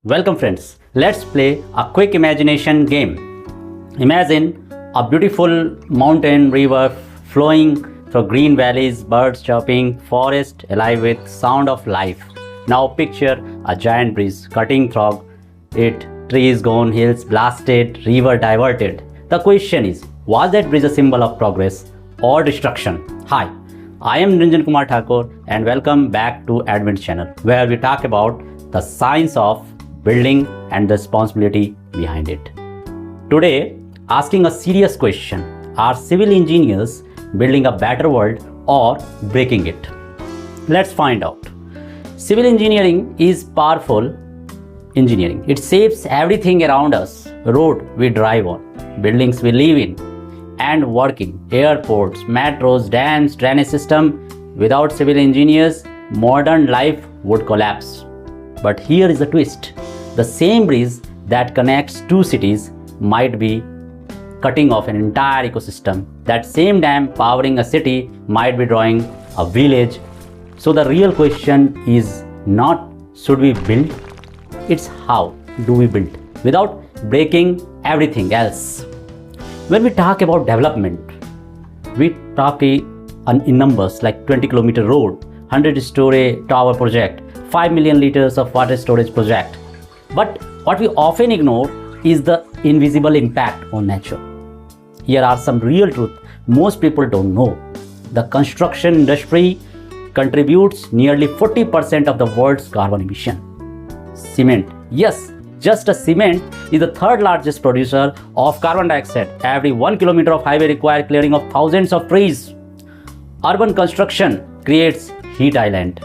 Welcome friends, let's play a quick imagination game. Imagine a beautiful mountain river flowing through green valleys, birds chirping, forest alive with sound of life. Now picture a giant breeze cutting through it, trees gone, hills blasted, river diverted. The question is, was that bridge a symbol of progress or destruction? Hi, I am Ranjan Kumar Thakur and welcome back to Advent channel where we talk about the science of building and the responsibility behind it. Today, asking a serious question: are civil engineers building a better world or breaking it? Let's find out. Civil engineering is powerful engineering. It shapes everything around us: road we drive on, buildings we live in and work in, airports, metros, dams, drainage system. Without civil engineers, modern life would collapse. But here is the twist. The same bridge that connects two cities might be cutting off an entire ecosystem. That same dam powering a city might be drawing a village. So the real question is not should we build, it's how do we build without breaking everything else. When we talk about development, we talk in numbers like 20-kilometer road, 100-story tower project, 5 million liters of water storage project. But what we often ignore is the invisible impact on nature. Here are some real truth most people don't know. The construction industry contributes nearly 40% of the world's carbon emission. Cement, yes, just a cement is the third largest producer of carbon dioxide. Every 1 kilometer of highway requires clearing of thousands of trees. Urban construction creates heat island,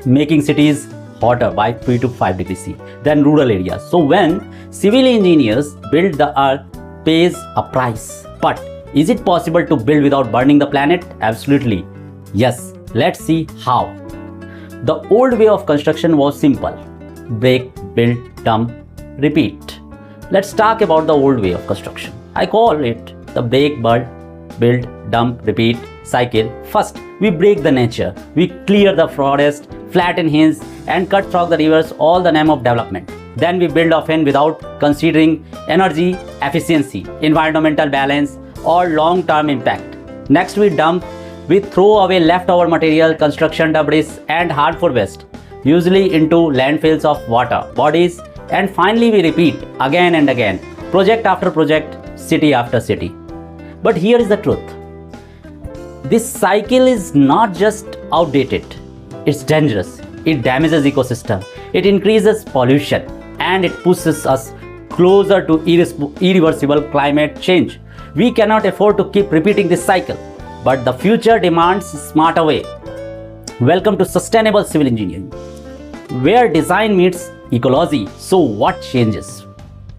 making cities hotter by 3 to 5 degrees C than rural areas. So when civil engineers build, the earth pays a price. But is it possible to build without burning the planet? Absolutely. Yes. Let's see how. The old way of construction was simple: break, build, dump, repeat. Let's talk about the old way of construction. I call it the break, build, dump, repeat cycle. First, we break the nature. We clear the forest, flatten hills, and cut through the rivers, all the name of development. Then we build often without considering energy efficiency, environmental balance, or long-term impact. Next, we dump. We throw away leftover material, construction debris, and harmful waste, usually into landfills of water bodies. And finally, we repeat again and again, project after project, city after city. But here is the truth. This cycle is not just outdated, it's dangerous. It damages ecosystem, it increases pollution, and it pushes us closer to irreversible climate change. We cannot afford to keep repeating this cycle, but the future demands a smarter way. Welcome to Sustainable Civil Engineering, where design meets ecology. So what changes?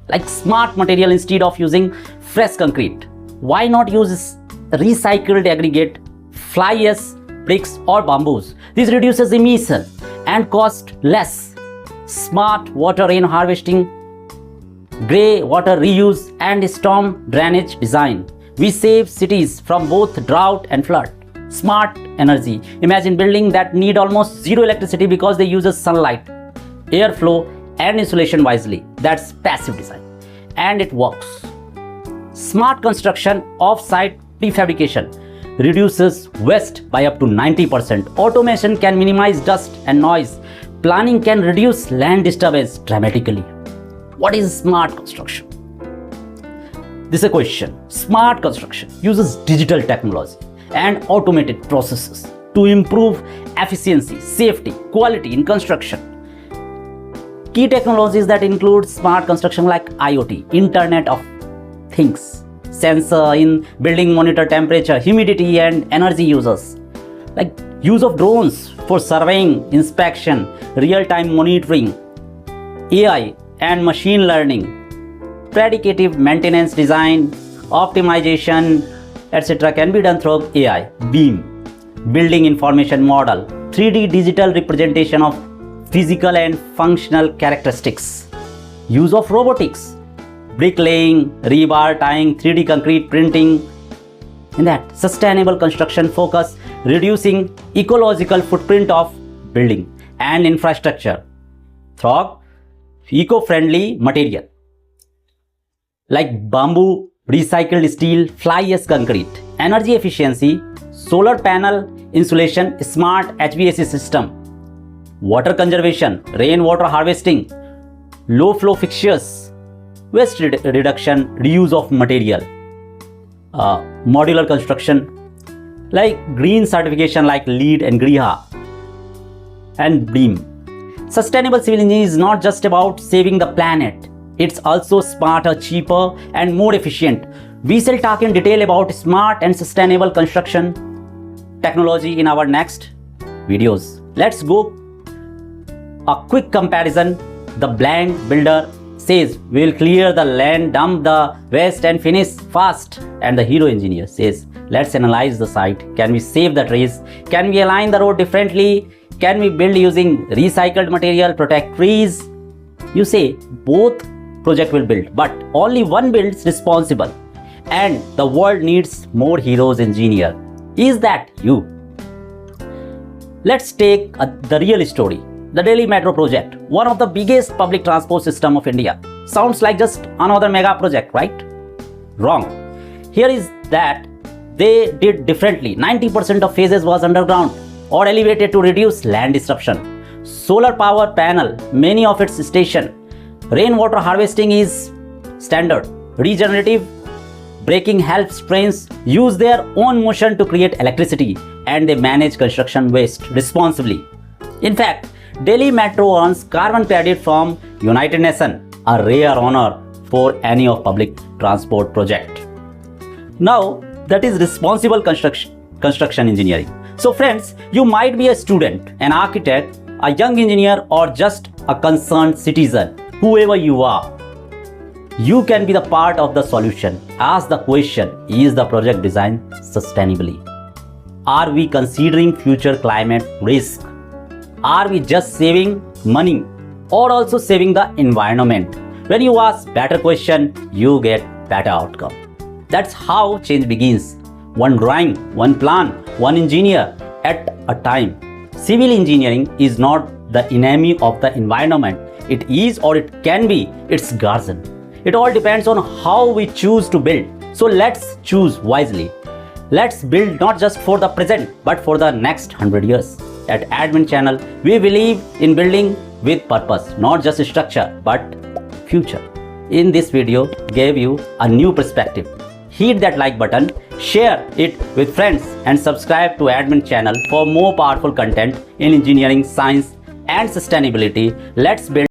Like smart material instead of using fresh concrete. Why not use recycled aggregate, fly ash, bricks or bamboos? This reduces emission and cost less. Smart water rain harvesting, grey water reuse, and storm drainage design. We save cities from both drought and flood. Smart energy. Imagine buildings that need almost zero electricity because they use sunlight, airflow, and insulation wisely. That's passive design. And it works. Smart construction, off-site prefabrication reduces waste by up to 90%. Automation can minimize dust and noise. Planning can reduce land disturbance dramatically. What is smart construction? This is a question. Smart construction uses digital technology and automated processes to improve efficiency, safety, quality in construction. Key technologies that include smart construction like IoT, Internet of Things, sensor in building monitor temperature, humidity, and energy uses. Like use of drones for surveying, inspection, real-time monitoring, AI and machine learning, predictive maintenance design, optimization, etc. can be done through AI. BIM, building information model, 3D digital representation of physical and functional characteristics. Use of robotics, bricklaying, rebar tying, 3D concrete printing. In that, sustainable construction focus reducing ecological footprint of building and infrastructure through eco-friendly material like bamboo, recycled steel, fly ash concrete, energy efficiency, solar panel insulation, smart HVAC system, water conservation, rainwater harvesting, low flow fixtures, waste reduction, reuse of material, modular construction, like green certification like LEED and GRIHA, and BREEAM. Sustainable civil engineering is not just about saving the planet, it's also smarter, cheaper, and more efficient. We shall talk in detail about smart and sustainable construction technology in our next videos. Let's go. A quick comparison. The blank builder says we will clear the land, dump the waste and finish fast. And the hero engineer says let's analyze the site. Can we save the trees? Can we align the road differently? Can we build using recycled material, protect trees? You say both project will build, but only one builds responsible. And the world needs more heroes engineer. Is that you? Let's take the real story. The Delhi Metro project, one of the biggest public transport system of India. Sounds like just another mega project, right? Wrong. Here is that they did differently. 90% of phases was underground or elevated to reduce land disruption. Solar power panel, many of its station. Rainwater harvesting is standard. Regenerative braking helps trains use their own motion to create electricity, and they manage construction waste responsibly. In fact, Delhi Metro earns carbon credit from United Nations, a rare honor for any of public transport project. Now, that is responsible construction engineering. So friends, you might be a student, an architect, a young engineer, or just a concerned citizen. Whoever you are, you can be the part of the solution. Ask the question, is the project designed sustainably? Are we considering future climate risk? Are we just saving money or also saving the environment? When you ask better question, you get better outcome. That's how change begins. One drawing, one plan, one engineer at a time. Civil engineering is not the enemy of the environment. It is, or it can be, its guardian. It all depends on how we choose to build. So let's choose wisely. Let's build not just for the present, but for the next 100 years. At Admin Channel, we believe in building with purpose, not just structure, but future. In this video, gave you a new perspective. Hit that like button, share it with friends, and subscribe to Admin Channel for more powerful content in engineering, science, and sustainability. Let's build